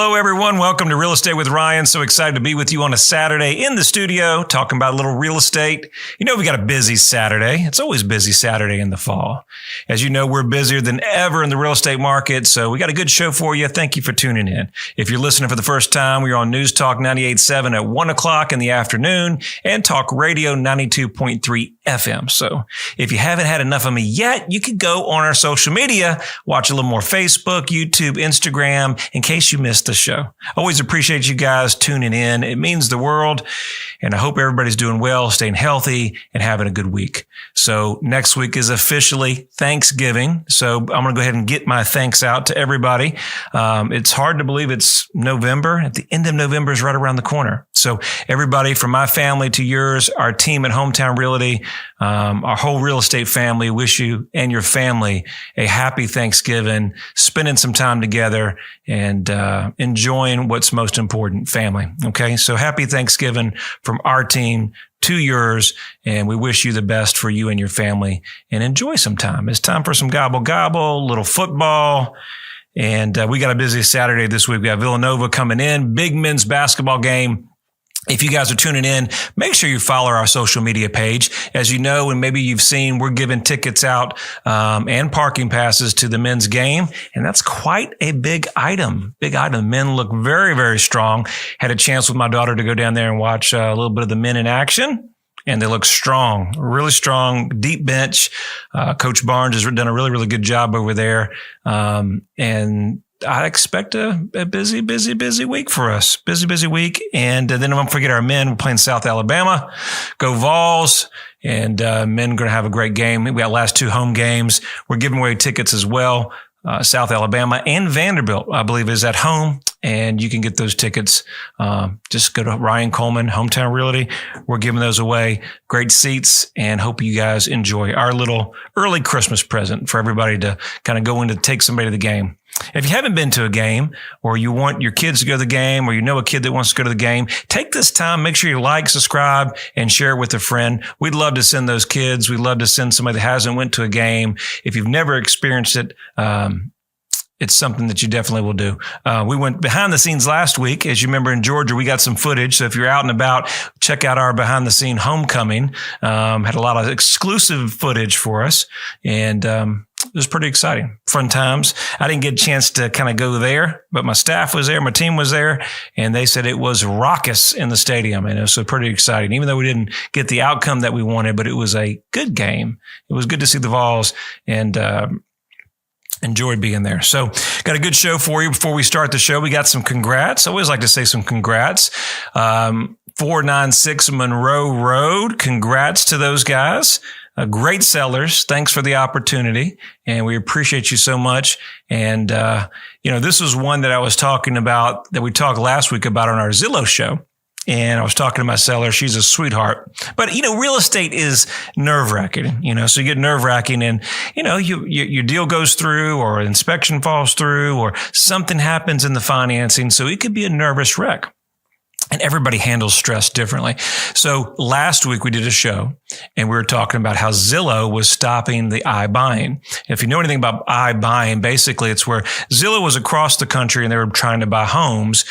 Hello, everyone. Welcome to Real Estate with Ryan. So excited to be with you on a Saturday in the studio talking about a little real estate. You know, we got a busy Saturday. It's always busy Saturday in the fall. As you know, we're busier than ever in the real estate market. So we got a good show for you. Thank you for tuning in. If you're listening for the first time, we're on News Talk 98.7 at 1 o'clock in the afternoon and Talk Radio 92.3 FM. So if you haven't had enough of me yet, you could go on our social media, watch a little more Facebook, YouTube, Instagram, in case you missed the show. Always appreciate you guys tuning in. It means the world. And I hope everybody's doing well, staying healthy, and having a good week. So next week is officially Thanksgiving. So I'm going to go ahead and get my thanks out to everybody. It's hard to believe it's November. At the end of November is right around the corner. So everybody from my family to yours, our team at Hometown Realty, our whole real estate family, wish you and your family a happy Thanksgiving, spending some time together and enjoying what's most important, family. Okay, so happy Thanksgiving from our team to yours, and we wish you the best for you and your family, and enjoy some time. It's time for some gobble, a little football. And we got a busy Saturday this week. We got Villanova coming in, big men's basketball game. If you guys are tuning in, make sure you follow our social media page. As you know, and maybe you've seen, we're giving tickets out and parking passes to the men's game. And that's quite a big item. Men look very, very strong. Had a chance with my daughter to go down there and watch a little bit of the men in action. And they look strong, really strong, deep bench. Coach Barnes has done a really, really good job over there. And I expect a busy week for us. Busy week. And then I won't forget our men. We're playing South Alabama. Go Vols. And men are going to have a great game. We got last two home games. We're giving away tickets as well. South Alabama and Vanderbilt, I believe, is at home. And you can get those tickets. Just go to Ryan Coleman, Hometown Realty. We're giving those away. Great seats, and hope you guys enjoy our little early Christmas present for everybody to kind of go in to take somebody to the game. If you haven't been to a game, or you want your kids to go to the game, or you know a kid that wants to go to the game, take this time, make sure you like, subscribe, and share it with a friend. We'd love to send those kids. We'd love to send somebody that hasn't went to a game. If you've never experienced it, it's something that you definitely will do. We went behind the scenes last week. As you remember, in Georgia, we got some footage. So if you're out and about, check out our behind the scene homecoming. Had a lot of exclusive footage for us. And it was pretty exciting. Fun times. I didn't get a chance to kind of go there, but my staff was there, my team was there, and they said it was raucous in the stadium. And it was so pretty exciting, even though we didn't get the outcome that we wanted, but it was a good game. It was good to see the Vols, and enjoyed being there. So got a good show for you. Before we start the show, we got some congrats. I always like to say some congrats. 496 Monroe Road. Congrats to those guys. Great sellers. Thanks for the opportunity. And we appreciate you so much. And, this was one that I was talking about, that we talked last week about on our Zillow show. And I was talking to my seller. She's a sweetheart. But, real estate is nerve-wracking, so you get nerve-wracking and, your deal goes through, or inspection falls through, or something happens in the financing. So it could be a nervous wreck. And everybody handles stress differently. So last week we did a show and we were talking about how Zillow was stopping the iBuying. If you know anything about iBuying, basically it's where Zillow was across the country and they were trying to buy homes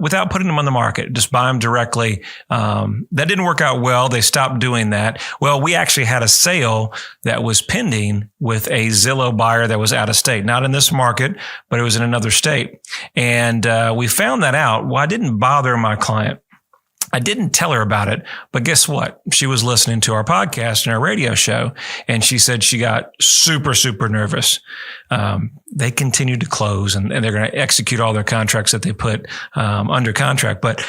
without putting them on the market, just buy them directly. That didn't work out well. They stopped doing that. Well, we actually had a sale that was pending with a Zillow buyer that was out of state, not in this market, but it was in another state. And we found that out. Well, I didn't bother my client. I didn't tell her about it, but guess what? She was listening to our podcast and our radio show, and she said she got super, super nervous. They continued to close, and they're going to execute all their contracts that they put under contract. But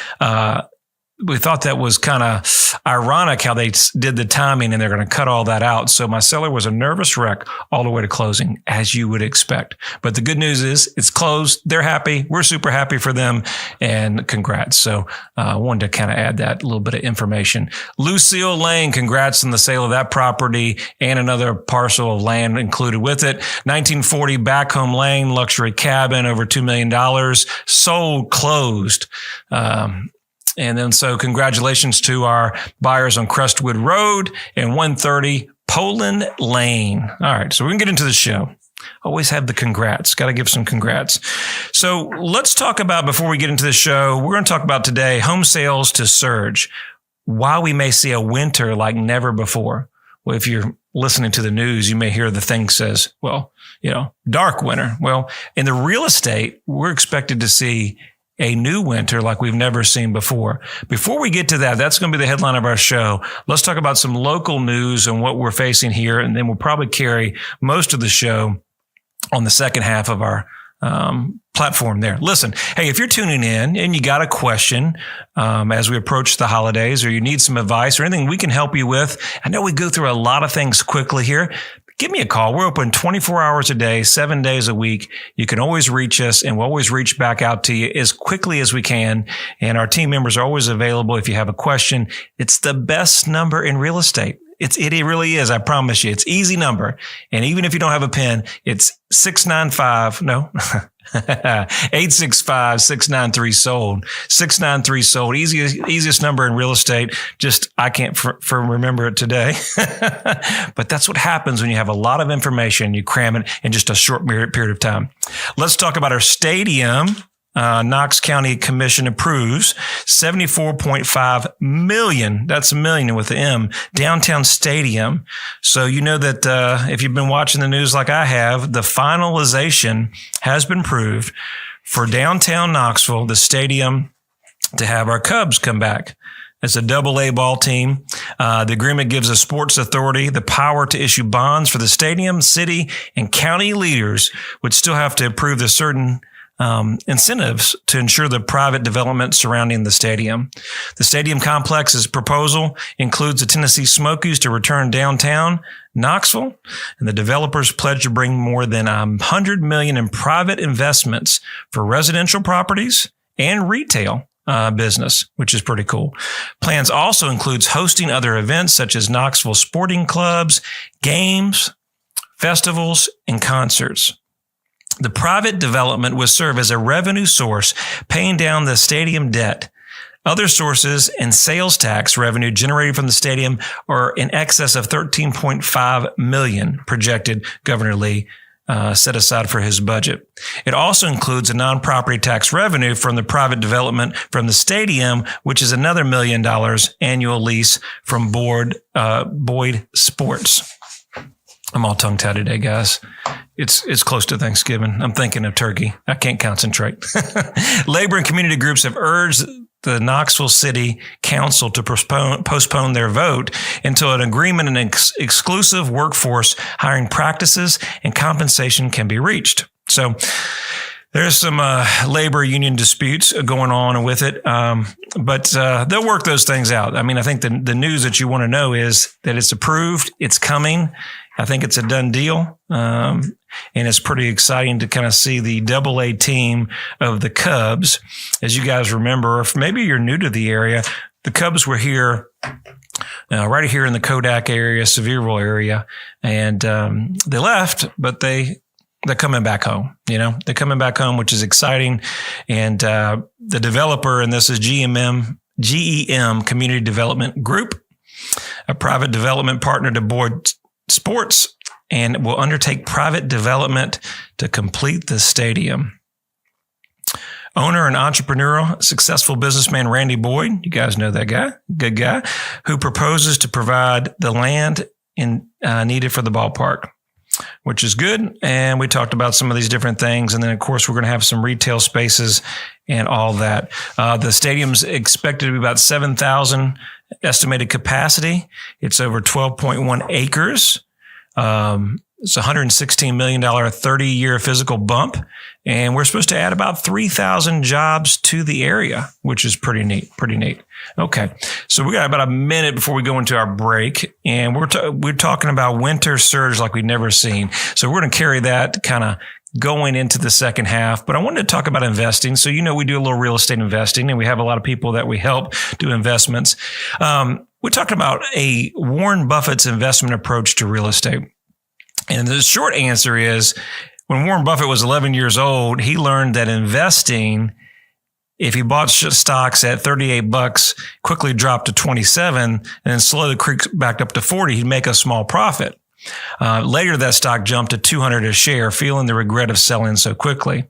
we thought that was kind of ironic how they did the timing, and they're going to cut all that out. So my seller was a nervous wreck all the way to closing, as you would expect. But the good news is it's closed. They're happy. We're super happy for them, and congrats. So I wanted to kind of add that little bit of information. Lucille Lane, congrats on the sale of that property and another parcel of land included with it. 1940 Back Home Lane, luxury cabin, over $2 million. Sold, closed. And then so congratulations to our buyers on Crestwood Road and 130 Poland Lane. All right, so we can get into the show. Always have the congrats. Got to give some congrats. So let's talk about, before we get into the show, we're going to talk about today, home sales to surge. Why we may see a winter like never before. Well, if you're listening to the news, you may hear the thing says, well, dark winter. Well, in the real estate, we're expected to see a new winter like we've never seen before. Before we get to that, that's going to be the headline of our show. Let's talk about some local news and what we're facing here. And then we'll probably carry most of the show on the second half of our platform there. Listen, hey, if you're tuning in and you got a question as we approach the holidays, or you need some advice or anything we can help you with, I know we go through a lot of things quickly here. Give me a call. We're open 24 hours a day, 7 days a week. You can always reach us, and we'll always reach back out to you as quickly as we can. And our team members are always available if you have a question. It's the best number in real estate. It really is. I promise you. It's easy number. And even if you don't have a pen, it's 865-693-SOLD. 693-SOLD. Easiest number in real estate. Just, I can't remember it today. But that's what happens when you have a lot of information. You cram it in just a short period of time. Let's talk about our stadium. Knox County Commission approves $74.5 million. That's a million with the M, downtown stadium. So you know that if you've been watching the news like I have, the finalization has been approved for downtown Knoxville, the stadium, to have our Cubs come back. It's a AA ball team. The agreement gives a sports authority the power to issue bonds for the stadium. City and county leaders would still have to approve the certain incentives to ensure the private development surrounding the stadium. The stadium complex's proposal includes the Tennessee Smokies to return downtown Knoxville, and the developers pledge to bring more than $100 million in private investments for residential properties and retail business, which is pretty cool. Plans also includes hosting other events such as Knoxville sporting clubs, games, festivals, and concerts. The private development will serve as a revenue source, paying down the stadium debt. Other sources and sales tax revenue generated from the stadium are in excess of $13.5 million, projected Governor Lee set aside for his budget. It also includes a non-property tax revenue from the private development from the stadium, which is another $1 million annual lease from Boyd Sports. I'm all tongue-tied today, guys. It's close to Thanksgiving. I'm thinking of turkey. I can't concentrate. Labor and community groups have urged the Knoxville City Council to postpone their vote until an agreement and exclusive workforce hiring practices and compensation can be reached. So there's some labor union disputes going on with it, but they'll work those things out. I mean, I think the news that you want to know is that it's approved, it's coming. I think it's a done deal, and it's pretty exciting to kind of see the AA team of the Cubs. As you guys remember, if maybe you're new to the area, the Cubs were here, right here in the Kodak area, Sevierville area, and they left, but they're coming back home. They're coming back home, which is exciting. And the developer, and this is GEM Community Development Group, a private development partner to Boyd Sports, and will undertake private development to complete the stadium. Owner and entrepreneurial successful businessman Randy Boyd, you guys know that guy, good guy, who proposes to provide the land needed for the ballpark, which is good. And we talked about some of these different things. And then, of course, we're going to have some retail spaces and all that. The stadium's expected to be about 7,000 estimated capacity. It's over 12.1 acres. It's a $116 million 30-year physical bump. And we're supposed to add about 3,000 jobs to the area, which is pretty neat. Okay. So we got about a minute before we go into our break. And we're talking about winter surge like we've never seen. So we're going to carry that kind of going into the second half. But I wanted to talk about investing. So, we do a little real estate investing, and we have a lot of people that we help do investments. We're talking about a Warren Buffett's investment approach to real estate. And the short answer is, when Warren Buffett was 11 years old, he learned that investing, if he bought stocks at $38, quickly dropped to 27 and then slowly creaked back up to 40, he'd make a small profit. Later, that stock jumped to $200 a share, feeling the regret of selling so quickly.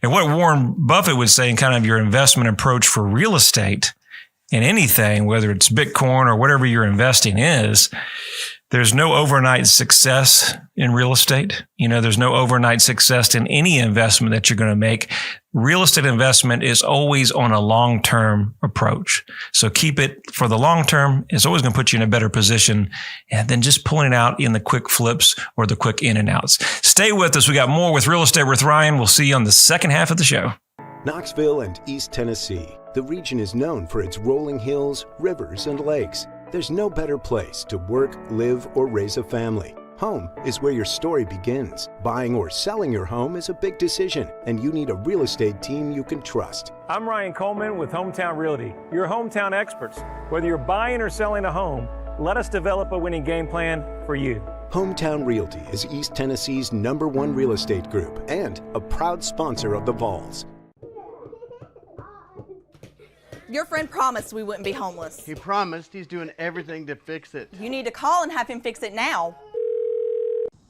And what Warren Buffett would say in kind of your investment approach for real estate in anything, whether it's Bitcoin or whatever you're investing is, there's no overnight success in real estate. There's no overnight success in any investment that you're going to make. Real estate investment is always on a long-term approach. So keep it for the long term. It's always going to put you in a better position than just pulling it out in the quick flips or the quick in and outs. Stay with us. We got more with Real Estate with Ryan. We'll see you on the second half of the show. Knoxville and East Tennessee. The region is known for its rolling hills, rivers, and lakes. There's no better place to work, live, or raise a family. Home is where your story begins. Buying or selling your home is a big decision, and you need a real estate team you can trust. I'm Ryan Coleman with Hometown Realty, your hometown experts. Whether you're buying or selling a home, let us develop a winning game plan for you. Hometown Realty is East Tennessee's #1 real estate group and a proud sponsor of the Vols. Your friend promised we wouldn't be homeless. He promised. He's doing everything to fix it. You need to call and have him fix it now.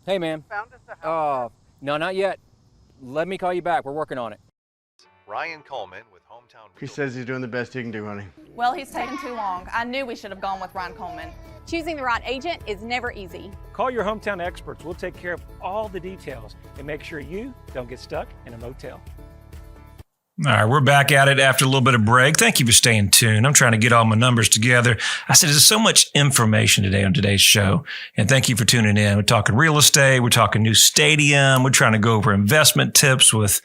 Hey, man. Found us a house. No, not yet. Let me call you back. We're working on it. Ryan Coleman with Hometown Realty. He says he's doing the best he can do, honey. Well, he's taken too long. I knew we should have gone with Ryan Coleman. Choosing the right agent is never easy. Call your hometown experts. We'll take care of all the details and make sure you don't get stuck in a motel. All right, we're back at it after a little bit of break. Thank you for staying tuned. I'm trying to get all my numbers together. I said there's so much information today on today's show, and thank you for tuning in. We're talking real estate. We're talking new stadium. We're trying to go over investment tips with,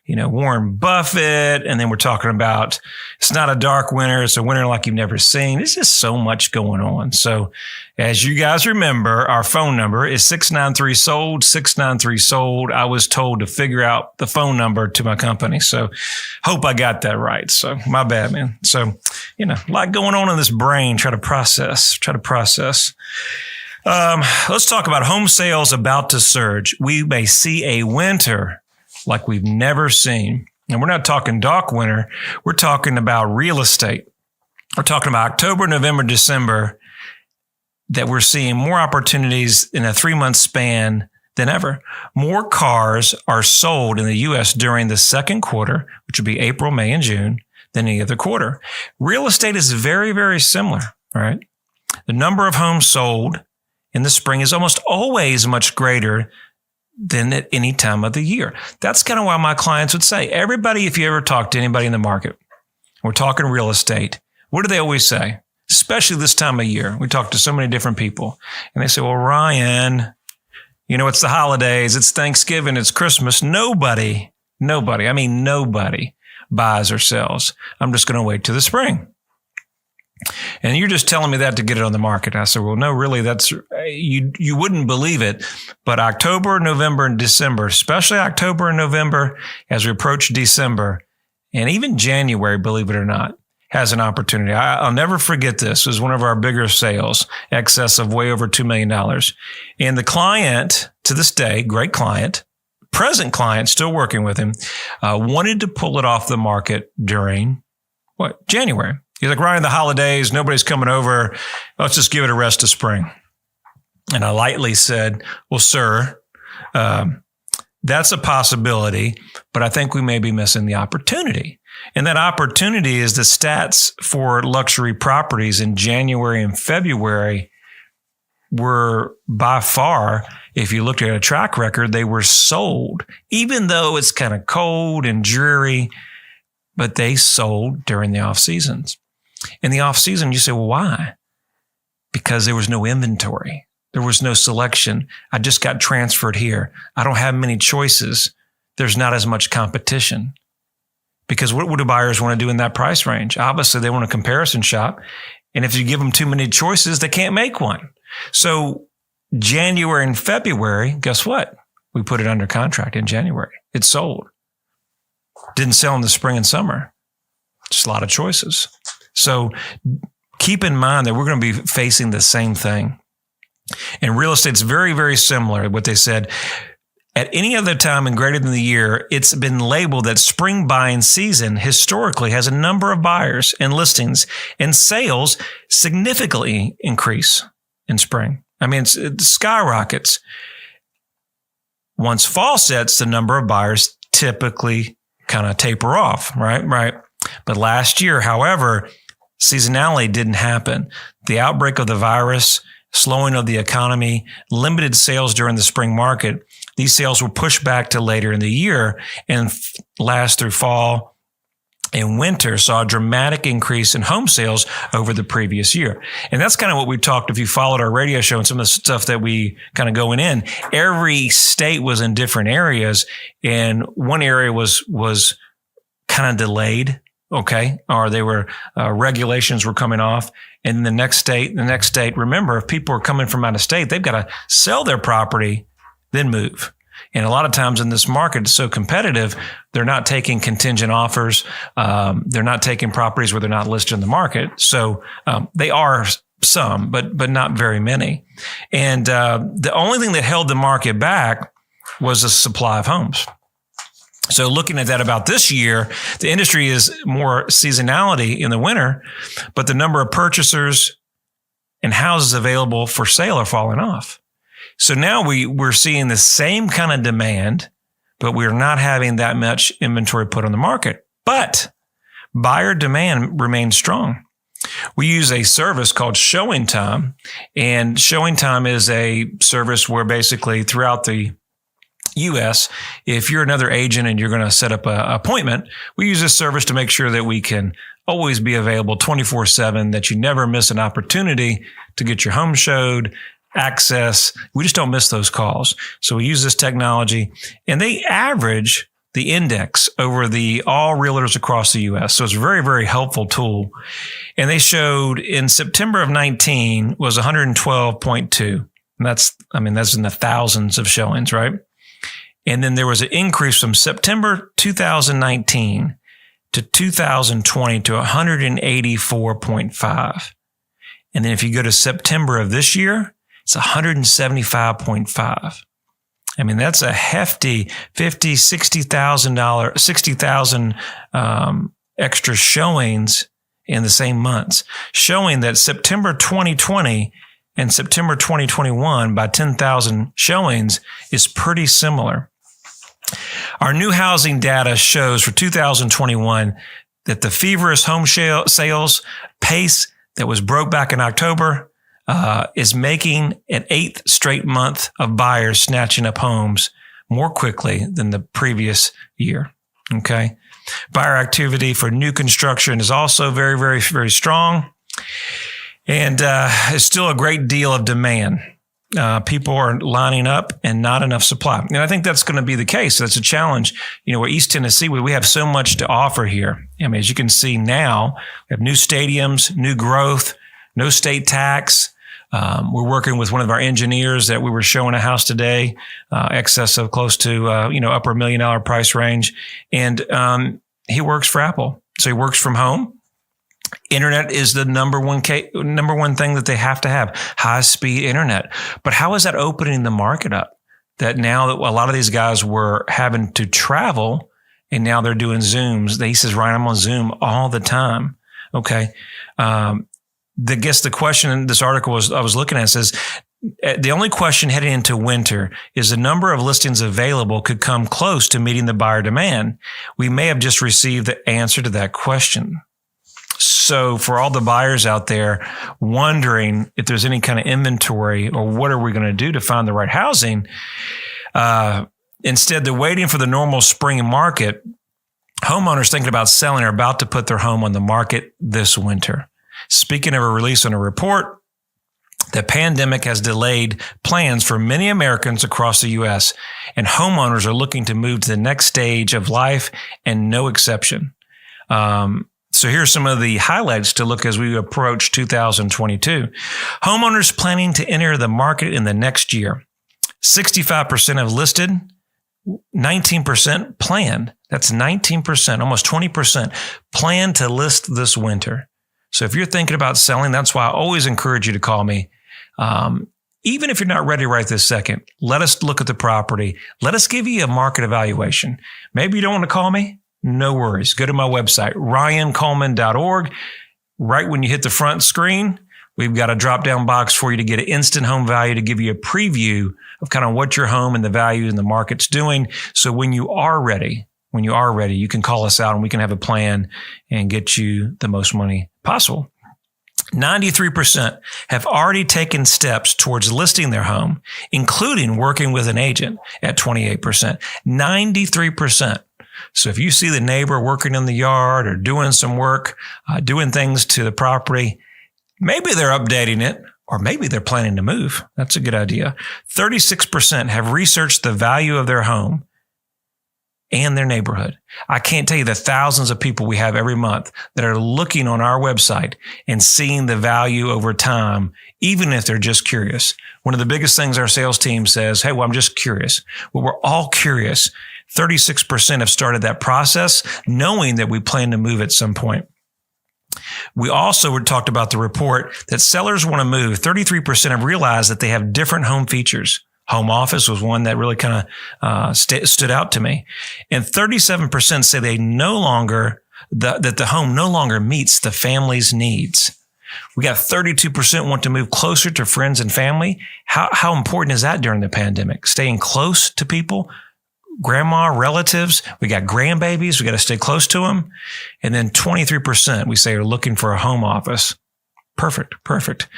Warren Buffett, and then we're talking about it's not a dark winter. It's a winter like you've never seen. There's just so much going on. So as you guys remember, our phone number is 693-SOLD, 693-SOLD. I was told to figure out the phone number to my company. So hope I got that right. So my bad, man. So, a lot going on in this brain. Try to process. Let's talk about home sales about to surge. We may see a winter like we've never seen. And we're not talking dark winter. We're talking about real estate. We're talking about October, November, December, that we're seeing more opportunities in a 3-month span than ever. More cars are sold in the U.S. during the second quarter, which would be April, May, and June, than any other quarter. Real estate is very, very similar, right? The number of homes sold in the spring is almost always much greater than at any time of the year. That's kind of why my clients would say, everybody, if you ever talk to anybody in the market, we're talking real estate, what do they always say? Especially this time of year. We talk to so many different people and they say, well, Ryan, it's the holidays, it's Thanksgiving, it's Christmas. Nobody buys or sells. I'm just going to wait till the spring. And you're just telling me that to get it on the market. I said, well, no, really, that's, you wouldn't believe it. But October, November, and December, especially October and November, as we approach December, and even January, believe it or not, has an opportunity. I'll never forget this. It was one of our bigger sales, excess of way over $2 million. And the client, to this day, great client, present client, still working with him, wanted to pull it off the market during, January. He's like, Ryan, the holidays, nobody's coming over. Let's just give it a rest of spring. And I lightly said, well, sir, that's a possibility, but I think we may be missing the opportunity. And that opportunity is the stats for luxury properties in January and February were by far, if you looked at a track record, they were sold, even though it's kind of cold and dreary, but they sold during the off seasons. In the off season, you say, well, why? Because there was no inventory. There was no selection. I just got transferred here. I don't have many choices. There's not as much competition. Because what do buyers want to do in that price range? Obviously, they want a comparison shop. And if you give them too many choices, they can't make one. So January and February, guess what? We put it under contract in January. It sold. Didn't sell in the spring and summer. Just a lot of choices. So keep in mind that we're going to be facing the same thing. And real estate's very, very similar to what they said. At any other time and greater than the year, it's been labeled that spring buying season historically has a number of buyers and listings, and sales significantly increase in spring. I mean, it skyrockets. Once fall sets, the number of buyers typically kind of taper off, right? But last year, however, seasonality didn't happen. The outbreak of the virus, slowing of the economy, limited sales during the spring market. These sales were pushed back to later in the year and last through fall and winter saw a dramatic increase in home sales over the previous year. And that's kind of what we talked, if you followed our radio show and some of the stuff that we kind of going in, every state was in different areas and one area was kind of delayed. Okay. Or they were, regulations were coming off. And the next state, remember, if people are coming from out of state, they've got to sell their property, then move. And a lot of times in this market, it's so competitive, they're not taking contingent offers. They're not taking properties where they're not listed in the market. So, they are some, but not very many. And, the only thing that held the market back was the supply of homes. So looking at that about this year, the industry is more seasonality in the winter, but the number of purchasers and houses available for sale are falling off. So now we're seeing the same kind of demand, but we're not having that much inventory put on the market. But buyer demand remains strong. We use a service called Showing Time, and Showing Time is a service where basically throughout the U.S., if you're another agent and you're going to set up an appointment, we use this service to make sure that we can always be available 24/7, that you never miss an opportunity to get your home showed, access. We just don't miss those calls. So we use this technology, and they average the index over all realtors across the U.S. So it's a very, very helpful tool. And they showed in September of 19 was 112.2. And that's in the thousands of showings, right? And then there was an increase from September 2019 to 2020 to 184.5. And then if you go to September of this year, it's 175.5. I mean, that's a hefty $60,000 extra showings in the same months, showing that September 2020 and September 2021 by 10,000 showings is pretty similar. Our new housing data shows for 2021 that the feverish home sales pace that was broke back in October is making an 8th straight month of buyers snatching up homes more quickly than the previous year. Okay. Buyer activity for new construction is also very, very, very strong. And it's still a great deal of demand. People are lining up and not enough supply. And I think that's going to be the case. That's a challenge. Where East Tennessee, we have so much to offer here. I mean, as you can see now, we have new stadiums, new growth, no state tax. We're working with one of our engineers that we were showing a house today, excess of close to, upper $1 million price range. And he works for Apple. So he works from home. Internet is the number one thing that they have to have, high speed internet. But how is that opening the market up? That now that a lot of these guys were having to travel and now they're doing Zooms. He says, Ryan, I'm on Zoom all the time. Okay. The question in this article I was looking at says, the only question heading into winter is the number of listings available could come close to meeting the buyer demand. We may have just received the answer to that question. So for all the buyers out there wondering if there's any kind of inventory or what are we going to do to find the right housing, instead they're waiting for the normal spring market. Homeowners thinking about selling are about to put their home on the market this winter. Speaking of a release on a report, the pandemic has delayed plans for many Americans across the U.S., and homeowners are looking to move to the next stage of life, and no exception. So here's some of the highlights to look as we approach 2022. Homeowners planning to enter the market in the next year. 65% have listed, 19% planned. That's 19%, almost 20% plan to list this winter. So if you're thinking about selling, that's why I always encourage you to call me. Even if you're not ready right this second, let us look at the property. Let us give you a market evaluation. Maybe you don't want to call me. No worries. Go to my website, ryancoleman.org. Right when you hit the front screen, We've got a drop-down box for you to get an instant home value to give you a preview of kind of what your home and the value in the market's doing. So when you are ready, you can call us out and we can have a plan and get you the most money possible. 93% have already taken steps towards listing their home, including working with an agent at 28%. 93%. So if you see the neighbor working in the yard or doing some work, doing things to the property, maybe they're updating it, or maybe they're planning to move. That's a good idea. 36% have researched the value of their home and their neighborhood. I can't tell you the thousands of people we have every month that are looking on our website and seeing the value over time, even if they're just curious. One of the biggest things our sales team says, hey, well, I'm just curious. Well, we're all curious. 36% have started that process knowing that we plan to move at some point. We also talked about the report that sellers want to move. 33% have realized that they have different home features. Home office was one that really kind of stood out to me. And 37% say they that the home no longer meets the family's needs. We got 32% want to move closer to friends and family. How important is that during the pandemic? Staying close to people, grandma, relatives. We got grandbabies. We got to stay close to them. And then 23% we say are looking for a home office. Perfect.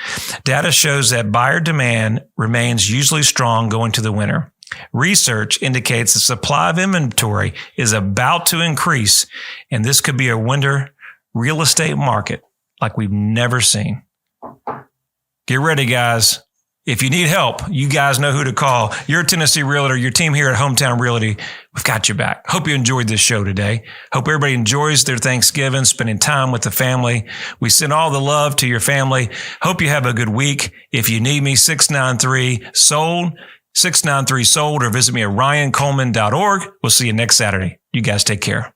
Data shows that buyer demand remains usually strong going to the winter. Research indicates the supply of inventory is about to increase, and this could be a winter real estate market like we've never seen. Get ready, guys. If you need help, you guys know who to call. You're a Tennessee Realtor, your team here at Hometown Realty. We've got your back. Hope you enjoyed this show today. Hope everybody enjoys their Thanksgiving, spending time with the family. We send all the love to your family. Hope you have a good week. If you need me, 693-SOLD, 693-SOLD, or visit me at ryancoleman.org. We'll see you next Saturday. You guys take care.